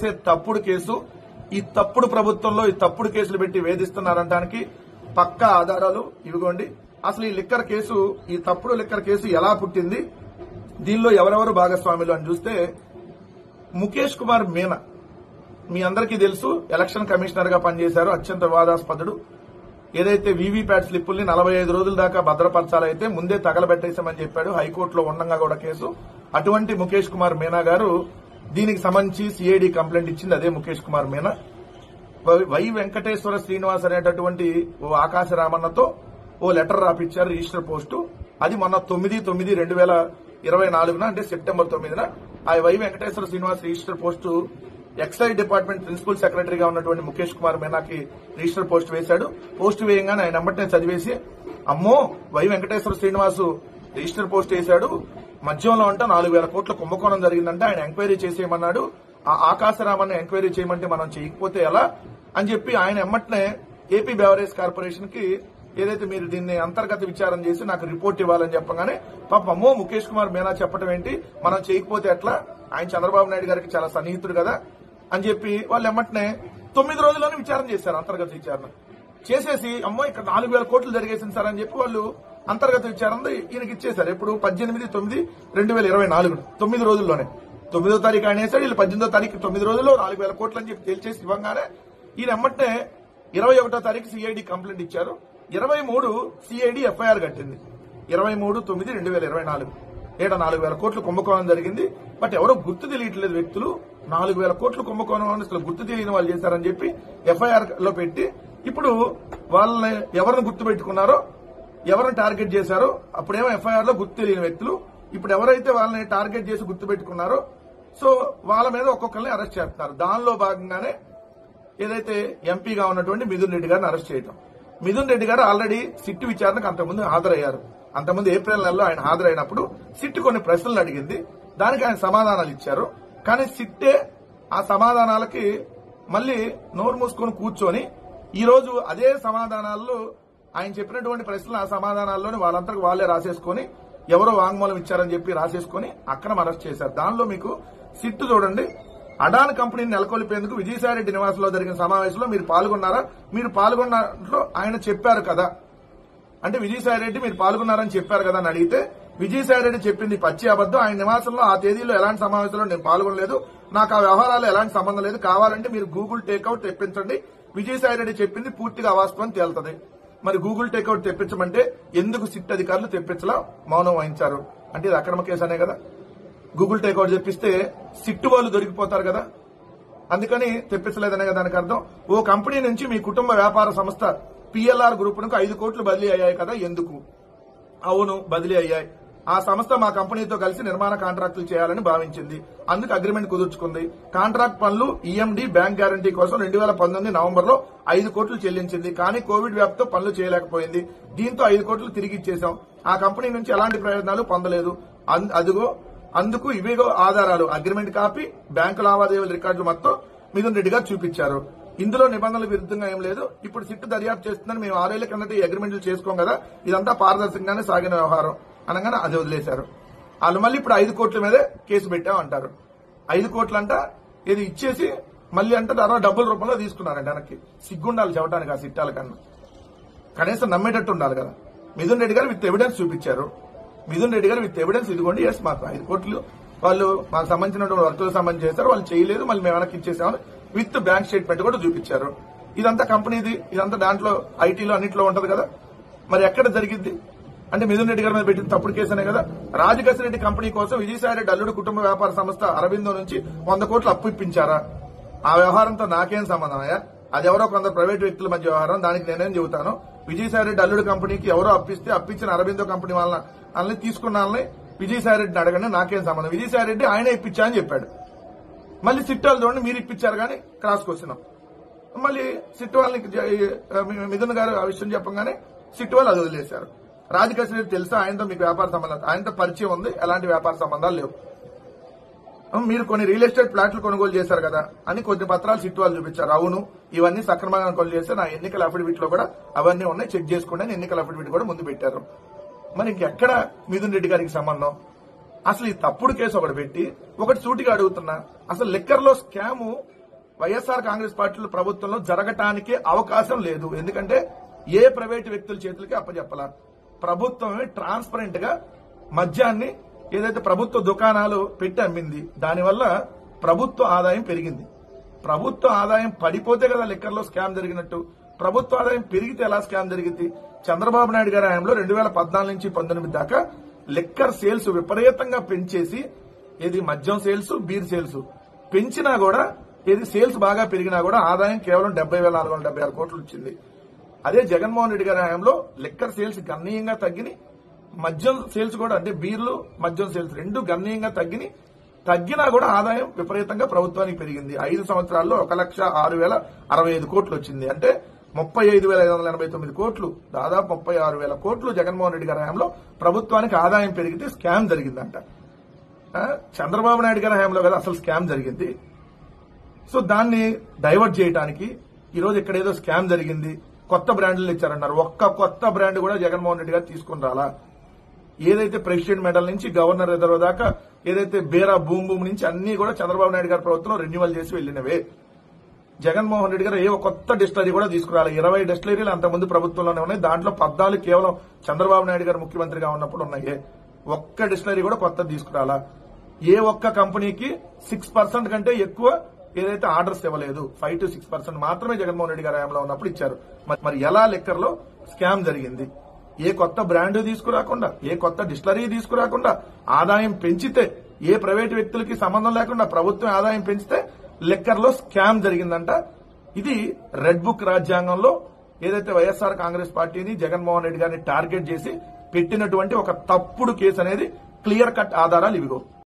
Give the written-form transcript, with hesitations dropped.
తప్పుడు కేసు, ఈ తప్పుడు ప్రభుత్వంలో ఈ తప్పుడు కేసులు పెట్టి వేధిస్తున్నారనడానికి పక్కా ఆధారాలు ఇవిగోండి. అసలు ఈ లిక్కర్ కేసు, ఈ తప్పుడు లిక్కర్ కేసు ఎలా పుట్టింది, దీనిలో ఎవరెవరు భాగస్వాములు అని చూస్తే ముఖేష్ కుమార్ మీనా మీ అందరికీ తెలుసు, ఎలక్షన్ కమిషనర్ గా పనిచేశారు. అత్యంత వివాదాస్పదుడు. ఏదైతే వీవీప్యాట్ స్లిప్పుల్ని 45 రోజుల దాకా భద్రపరచాలైతే ముందే తగలబెట్టేశామని చెప్పాడు. హైకోర్టులో ఉండగా కూడా కేసు. అటువంటి ముఖేష్ కుమార్ మీనా గారు దీనికి సంబంధించి సిఐడి కంప్లైంట్ ఇచ్చింది అదే ముఖేష్ కుమార్ మీనా. వై వెంకటేశ్వర శ్రీనివాస్ అనేటటువంటి ఓ ఆకాశ రామన్నతో ఓ లెటర్ రాపిచ్చారు, రిజిస్టర్ పోస్టు. అది మొన్న 9/9/2024 అంటే సెప్టెంబర్ 9న ఆ Y Venkateswara Srinivas register post excise department principal సెక్రటరీగా ఉన్నటువంటి ముఖేష్ కుమార్ మీనాకి రిజిస్టర్ పోస్ట్ వేశాడు. పోస్ట్ వేయంగానే ఆయన వెంటనే చదివేసి, అమ్మో Y Venkateswara Srinivas register post వేశాడు, మధ్యంలో అంట 4,000 కోట్ల కుంభకోణం జరిగిందంటే ఆయన ఎంక్వైరీ చేసేయమన్నాడు. ఆ ఆకాశరామన్ని ఎంక్వైరీ చేయమంటే మనం చేయకపోతే ఎలా అని చెప్పి ఆయన ఎమ్మటనే ఏపీ బెవరేజ్ కార్పొరేషన్ కి ఏదైతే మీరు దీన్ని అంతర్గత విచారం చేసి నాకు రిపోర్ట్ ఇవ్వాలని చెప్పగానే పాపం అమ్మో ముఖేష్ కుమార్ మీనా చెప్పడం ఏంటి, మనం చేయకపోతే ఎట్లా, ఆయన చంద్రబాబు నాయుడు గారికి చాలా సన్నిహితుడు కదా అని చెప్పి వాళ్ళు ఎమ్మటనే 9 రోజుల్లోనే విచారణ చేశారు. అంతర్గత విచారణ చేసేసి అమ్మో ఇక్కడ 4,000 కోట్లు జరిగేసింది సార్ అని చెప్పి వాళ్ళు అంతర్గత విచారణ ఈయనకి ఇచ్చేశారు. ఎప్పుడు 18/9/2024 9 రోజుల్లోనే. 9వ తారీఖు ఆయన వేశాడు, వీళ్ళు 18వ తారీఖు 9 రోజుల్లో 4,000 కోట్లు అని చెప్పి తేల్చేసి ఇవ్వగానే ఈయన ఎమ్మటనే 21వ తారీఖు సిఐడి కంప్లైంట్ ఇచ్చారు. 23 సిఐడి ఎఫ్ఐఆర్ కట్టింది. 23/9/2024 ఏట 4,000 కోట్ల కుంభకోణం జరిగింది. బట్ ఎవరో గుర్తు తెలియట్లేదు వ్యక్తులు, 4,000 కోట్ల కుంభకోణం అసలు గుర్తు తెలియని వాళ్ళు చేశారని చెప్పి ఎఫ్ఐఆర్ లో పెట్టి ఇప్పుడు వాళ్ళని ఎవరిని గుర్తు పెట్టుకున్నారో, ఎవరిని టార్గెట్ చేశారో, అప్పుడేమో ఎఫ్ఐఆర్ లో గుర్తు తెలియని వ్యక్తులు, ఇప్పుడు ఎవరైతే వాళ్ళని టార్గెట్ చేసి గుర్తు పెట్టుకున్నారో సో వాళ్ళ మీద ఒక్కొక్కరిని అరెస్ట్ చేస్తున్నారు. దానిలో భాగంగానే ఏదైతే ఎంపీగా ఉన్నటువంటి మిథున్ రెడ్డి గారిని అరెస్ట్ చేయడం. మిథున్ రెడ్డి గారు ఆల్రెడీ సిట్ విచారణకు అంతకుముందు హాజరయ్యారు. అంతకుముందు ఏప్రిల్ నెలలో ఆయన హాజరైనప్పుడు సిట్ కొన్ని ప్రశ్నలు అడిగింది, దానికి ఆయన సమాధానాలు ఇచ్చారు. కానీ సిట్టే ఆ సమాధానాలకి మళ్లీ నోరు మూసుకొని కూర్చొని ఈ రోజు అదే సమాధానాల్లో ఆయన చెప్పినటువంటి ప్రశ్నలు ఆ సమాధానాల్లోని వాళ్ళంతకు వాళ్లే రాసేసుకుని ఎవరో వాంగ్మూలం ఇచ్చారని చెప్పి రాసేసుకుని అక్రమ అరెస్ట్ చేశారు. దానిలో మీకు సిట్ చూడండి, అడాన్ కంపెనీని నెలకొల్పేందుకు విజయసాయిరెడ్డి నివాసంలో జరిగిన సమావేశంలో మీరు పాల్గొన్నారా, మీరు పాల్గొన్నట్లు ఆయన చెప్పారు కదా అంటే విజయసాయిరెడ్డి మీరు పాల్గొన్నారని చెప్పారు కదా అని అడిగితే విజయసాయిరెడ్డి చెప్పింది పచ్చి అబద్దం, ఆయన నివాసంలో ఆ తేదీలో ఎలాంటి సమావేశంలో నేను పాల్గొనలేదు, నాకు ఆ వ్యవహారాలు ఎలాంటి సంబంధం లేదు, కావాలంటే మీరు గూగుల్ టేక్అవుట్ తెప్పించండి, విజయసాయిరెడ్డి చెప్పింది పూర్తిగా అవాస్తవం తేలుతుంది. మరి గూగుల్ టేక్అవుట్ తెప్పించమంటే ఎందుకు సిట్ అధికారులు తెప్పించలా మౌనం వహించారు అంటే ఇది అక్రమ కేసు అనే కదా. గూగుల్ టేక్అవుట్ తెప్పిస్తే సిట్ వాళ్ళు దొరికిపోతారు కదా, అందుకని తెప్పించలేదనే కదా దానికి అర్థం. ఓ కంపెనీ నుంచి మీ కుటుంబ వ్యాపార సంస్థ పిఎల్ఆర్ గ్రూపునకు 5 కోట్లు బదిలీ అయ్యాయి కదా, ఎందుకు? అవును బదిలీ అయ్యాయి. ఆ సంస్థ మా కంపెనీతో కలిసి నిర్మాణ కాంట్రాక్టులు చేయాలని భావించింది, అందుకు అగ్రిమెంట్ కుదుర్చుకుంది. కాంట్రాక్ట్ పనులు ఈఎండి బ్యాంక్ గ్యారంటీ కోసం 2019 నవంబర్లో 5 కోట్లు చెల్లించింది. కానీ కోవిడ్ వ్యాప్తితో పనులు చేయలేకపోయింది. దీంతో 5 కోట్లు తిరిగి ఇచ్చేశాం. ఆ కంపెనీ నుంచి ఎలాంటి ప్రయోజనాలు పొందలేదు. అందుకు ఇవేగో ఆధారాలు, అగ్రిమెంట్ కాపీ, బ్యాంకు లావాదేవీల రికార్డులు మొత్తం మిథున్ రెడ్డి గారు చూపించారు. ఇందులో నిబంధనల విరుద్ధంగా ఏం లేదు. ఇప్పుడు సిట్ దర్యాప్తు చేస్తుందని మేము 6 ఏళ్ల కిందట ఈ అగ్రిమెంట్లు చేసుకోం కదా, ఇదంతా పారదర్శకంగానే సాగిన వ్యవహారం అనగానే అది వదిలేశారు. వాళ్ళు మళ్ళీ ఇప్పుడు 5 కోట్ల మీదే కేసు పెట్టామంటారు. 5 కోట్లంట ఇది ఇచ్చేసి మళ్ళీ అంటే తర్వాత డబ్బుల రూపంలో తీసుకున్నారంట వెనక్కి. సిగ్గుండాలి చెప్పడానికి ఆ సిట్టాల కన్నా, కనీసం నమ్మేటట్టు ఉండాలి కదా. మిథున్ రెడ్డి గారు విత్ ఎవిడెన్స్ చూపించారు. మిథున్ రెడ్డి గారు విత్ ఎవిడెన్స్ ఇదిగోండి, ఎస్ మాకు 5 కోట్లు వాళ్ళు మాకు సంబంధించినటువంటి వర్కులకు సంబంధించి చేశారు, వాళ్ళు చేయలేదు, మళ్ళీ మేము వెనక్కి ఇచ్చేసామని విత్ బ్యాంక్ స్టేట్మెంట్ కూడా చూపించారు. ఇదంతా కంపెనీది, ఇదంతా దాంట్లో ఐటీలో అన్నింటిలో ఉంటది కదా. మరి ఎక్కడ జరిగింది అంటే మిథున్ రెడ్డి గారి మీద పెట్టిన తప్పుడు కేసునే కదా. రాజకేశ్వరరెడ్డి కంపెనీ కోసం విజయసాయిరెడ్డి అల్లుడు కుటుంబ వ్యాపార సంస్థ అరబిందో నుంచి 100 కోట్లు అప్పు ఇప్పించారా? ఆ వ్యవహారంతో నాకేం సంబంధమయ్యా, అది ఎవరో కొందరు ప్రైవేట్ వ్యక్తుల మధ్య వ్యవహారం, దానికి నేనేం చెబుతాను. విజయసాయిరెడ్డి అల్లుడు కంపెనీకి ఎవరో అప్పిస్తే అప్పించిన అరబిందో కంపెనీ వాళ్ళని తీసుకున్న వాళ్ళని విజయసాయిరెడ్డిని అడగండి, నాకేం సంబంధం. విజయసాయిరెడ్డి ఆయనే ఇప్పించా అని చెప్పాడు. మళ్ళీ సిట్ వాళ్ళు చూడండి, మీరు ఇప్పించారు కానీ క్రాస్ క్వశ్చన్. మళ్ళీ సిట్ వాళ్ళని మిథున్ గారు ఆ విషయం చెప్పగానే సిట్ వాళ్ళు అది వదిలేశారు. రాజకేశ్వరరెడ్డి తెలుసా ఆయనతో మీకు వ్యాపార సంబంధాలు, ఆయనతో పరిచయం ఉంది, ఎలాంటి వ్యాపార సంబంధాలు లేవు. మీరు కొన్ని రియల్ ఎస్టేట్ ఫ్లాట్లు కొనుగోలు చేశారు కదా అని కొన్ని పత్రాలు సిట్ వాళ్ళు చూపించారు. అవును ఇవన్నీ సక్రమంగా కొనుగోలు చేస్తే నా ఎన్నికల అఫిడవిట్ లో కూడా అవన్నీ ఉన్నాయి, చెక్ చేసుకోండి, ఎన్నికల అఫిడవిట్ కూడా ముందు పెట్టారు. మరి ఇంకెక్కడ మిథున్ రెడ్డి గారికి సంబంధం? అసలు ఈ తప్పుడు కేసు ఒకటి పెట్టి ఒకటి సూటిగా అడుగుతున్నా, అసలు లిక్కర్లో స్కాము వైఎస్ఆర్ కాంగ్రెస్ పార్టీ ప్రభుత్వంలో జరగటానికి అవకాశం లేదు. ఎందుకంటే ఏ ప్రైవేటు వ్యక్తుల చేతులకి అప్పచెప్పాల. ప్రభుత్వమే ట్రాన్స్పరెంట్ గా మద్యాన్ని ఏదైతే ప్రభుత్వ దుకాణాలు పెట్టి అమ్మింది. దానివల్ల ప్రభుత్వ ఆదాయం పెరిగింది. ప్రభుత్వ ఆదాయం పడిపోతే కదా లిక్కర్లో స్కామ్ జరిగినట్టు. ప్రభుత్వ ఆదాయం పెరిగితే ఎలా స్కామ్ జరిగింది? చంద్రబాబు నాయుడు గారి హయాంలో 2014 నుంచి 19 దాకా లిక్కర్ సేల్స్ విపరీతంగా పెంచేసి, ఏది మద్యం సేల్స్, బీర్ సేల్స్ పెంచినా కూడా, ఏది సేల్స్ బాగా పెరిగినా కూడా ఆదాయం కేవలం 70,476 కోట్లు వచ్చింది. అదే జగన్మోహన్ రెడ్డి గారి హయాంలో లిక్కర్ సేల్స్ గణనీయంగా తగ్గిని, మద్యం సేల్స్ కూడా, అంటే బీర్లు మద్యం సేల్స్ రెండు గణనీయంగా తగ్గినా కూడా ఆదాయం విపరీతంగా ప్రభుత్వానికి పెరిగింది. 5 సంవత్సరాల్లో 1,06,065 కోట్లు వచ్చింది. అంటే 35,589 కోట్లు, దాదాపు 36,000 కోట్లు జగన్మోహన్ రెడ్డి గారి హయాంలో ప్రభుత్వానికి ఆదాయం పెరిగితే స్కామ్ జరిగిందంట. చంద్రబాబు నాయుడు గారి హయాంలో కదా అసలు స్కామ్ జరిగింది. సో దాన్ని డైవర్ట్ చేయడానికి ఈరోజు ఇక్కడ ఏదో స్కామ్ జరిగింది, కొత్త బ్రాండ్లు ఇచ్చారన్నారు. ఒక్క కొత్త బ్రాండ్ కూడా జగన్మోహన్ రెడ్డి గారు తీసుకుని రాలా. ఏదైతే ప్రెసిడెంట్ మెడల్ నుంచి గవర్నర్ రిజర్వ్ దాకా, ఏదైతే బేరా భూమ్ నుంచి అన్ని కూడా చంద్రబాబు నాయుడు గారి ప్రభుత్వంలో రెన్యువల్ చేసి వెళ్లినవే. జగన్మోహన్ రెడ్డి గారు ఏ కొత్త డిస్టిలరీ కూడా తీసుకురాలి. 20 డిస్టిలరీలు అంతకుముందు ప్రభుత్వంలోనే ఉన్నాయి. దాంట్లో 14 కేవలం చంద్రబాబు నాయుడు గారు ముఖ్యమంత్రిగా ఉన్నప్పుడు ఉన్నాయి. ఒక్క డిస్టిలరీ కూడా కొత్తది తీసుకురాలా. ఏ ఒక్క కంపెనీకి 6% కంటే ఎక్కువ ఏదైతే ఆర్డర్స్ ఇవ్వలేదు. 5 to 6% మాత్రమే జగన్మోహన్ రెడ్డి గారి హయాంలో ఉన్నప్పుడు ఇచ్చారు. మరి ఎలా లిక్కర్ లో స్కామ్ జరిగింది? ఏ కొత్త బ్రాండ్ తీసుకురాకుండా, ఏ కొత్త డిస్టిలరీ తీసుకురాకుండా ఆదాయం పెంచితే, ఏ ప్రైవేటు వ్యక్తులకి సంబంధం లేకుండా ప్రభుత్వం ఆదాయం పెంచితే లిక్కర్ లో స్కామ్ జరిగిందంట. ఇది రెడ్ బుక్ రాజ్యాంగంలో ఏదైతే వైఎస్ఆర్ కాంగ్రెస్ పార్టీని, జగన్మోహన్ రెడ్డి గారిని టార్గెట్ చేసి పెట్టినటువంటి ఒక తప్పుడు కేసు అనేది క్లియర్ కట్ ఆధారాలు ఇవిగో.